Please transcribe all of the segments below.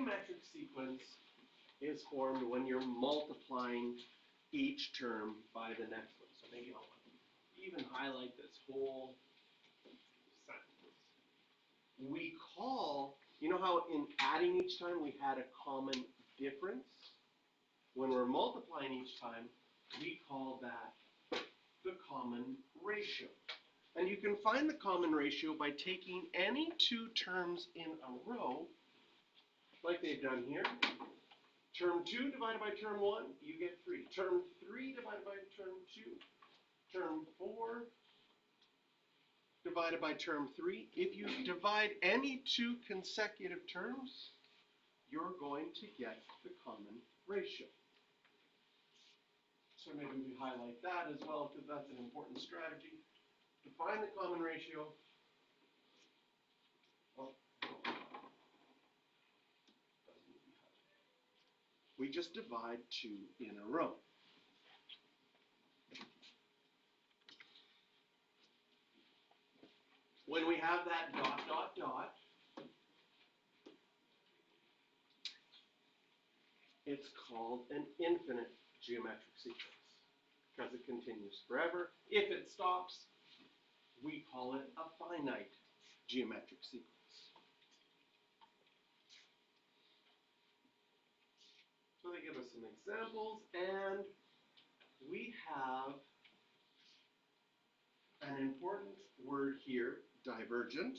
geometric sequence is formed when you're multiplying each term by the next one. So maybe I'll even highlight this whole sentence. We call, you know how in adding each time we had a common difference? When we're multiplying each time, we call that the common ratio. And you can find the common ratio by taking any two terms in a row, like they've done here. Term 2 divided by term 1, you get 3. Term 3 divided by term 2. Term 4 divided by term 3. If you divide any two consecutive terms, you're going to get the common ratio. So maybe we highlight that as well, because that's an important strategy. To find the common ratio, we just divide two in a row. When we have that dot, dot, dot, it's called an infinite geometric sequence because it continues forever. If it stops, we call it a finite geometric sequence. So they give us some examples, and we have an important word here, divergent.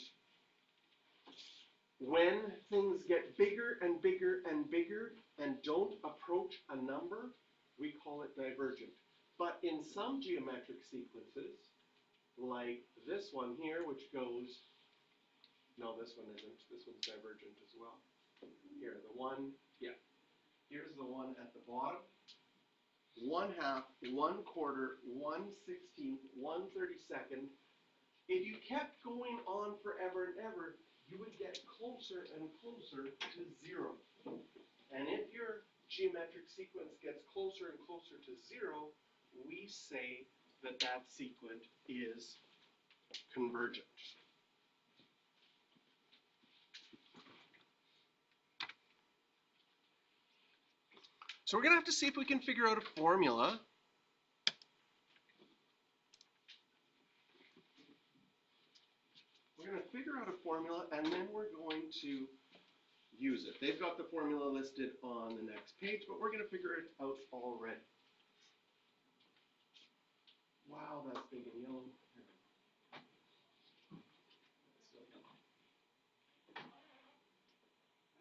When things get bigger and bigger and bigger and don't approach a number, we call it divergent. But in some geometric sequences, like this one here, which goes, no, this one isn't. This one's divergent as well. Here, the one, yeah. Here's the one at the bottom. 1/2, 1/4, 1/16, 1/32. If you kept going on forever and ever, you would get closer and closer to 0. And if your geometric sequence gets closer and closer to 0, we say that that sequence is convergent. So we're going to have to see if we can figure out a formula. We're going to figure out a formula, and then we're going to use it. They've got the formula listed on the next page, but we're going to figure it out already. Wow, that's big and yellow. Still yellow.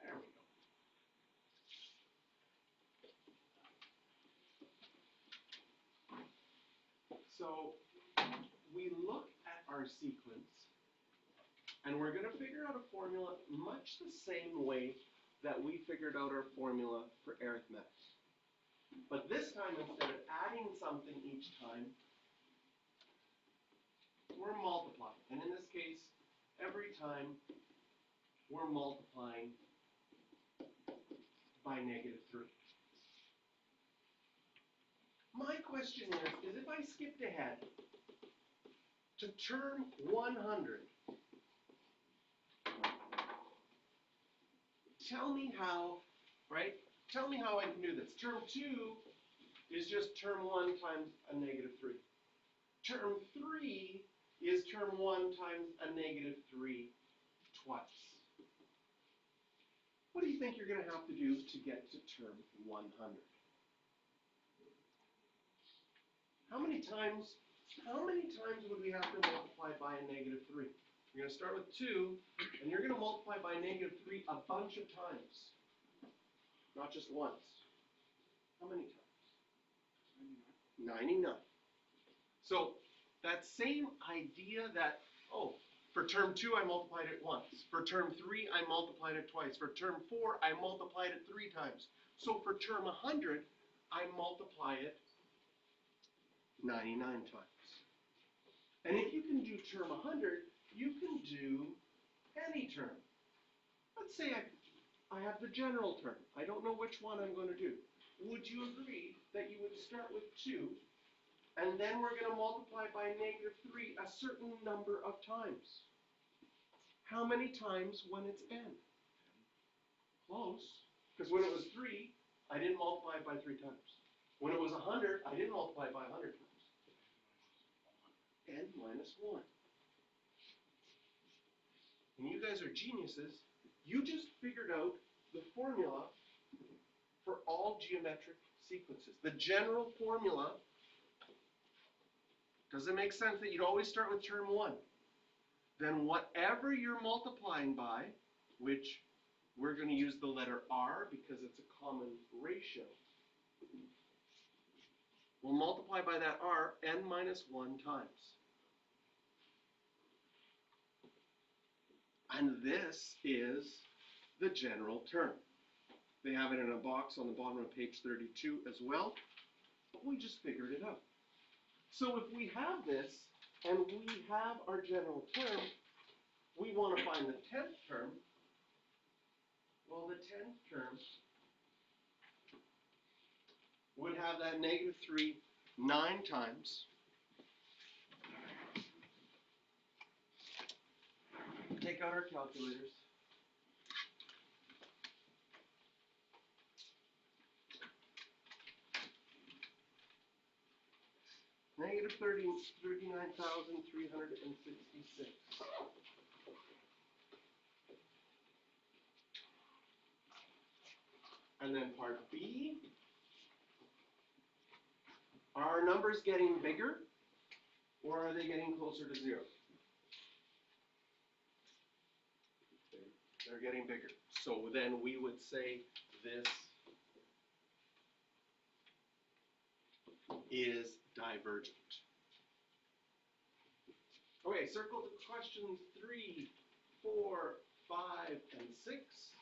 There we go. So we look at our sequence, and we're going to figure out a formula much the same way that we figured out our formula for arithmetic. But this time, instead of adding something each time, we're multiplying. And in this case, every time we're multiplying by -3. My question is if I skipped ahead to term 100, tell me how, right? Tell me how I can do this. Term 2 is just term 1 times a -3. Term 3 is term 1 times a -3 twice. What do you think you're going to have to do to get to term 100? How many times would we have to multiply by a -3? You're going to start with 2, and you're going to multiply by -3 a bunch of times. Not just once. How many times? 99. So that same idea that, oh, for term 2 I multiplied it once. For term 3 I multiplied it twice. For term 4 I multiplied it 3 times. So for term 100 I multiply it 99 times. And if you can do term 100, you can do any term. Let's say I have the general term. I don't know which one I'm going to do. Would you agree that you would start with 2, and then we're going to multiply by -3 a certain number of times? How many times when it's n? close. Because when it was 3, I didn't multiply it by 3 times. When it was 100, I didn't multiply it by 100 times. N minus 1. And you guys are geniuses. You just figured out the formula for all geometric sequences. The general formula. Does it make sense that you'd always start with term 1? Then whatever you're multiplying by, which we're going to use the letter R because it's a common ratio, we'll multiply by that R n minus 1 times. And this is the general term. They have it in a box on the bottom of page 32 as well, but we just figured it out. So if we have this, and we have our general term, we want to find the 10th term. Well, the 10th term would have that negative 3 9 times. Take out our calculators. Negative 39,366. And then part B. Are our numbers getting bigger, or are they getting closer to 0? They're getting bigger. So then we would say this is divergent. Okay, circle the questions 3, 4, 5, and 6.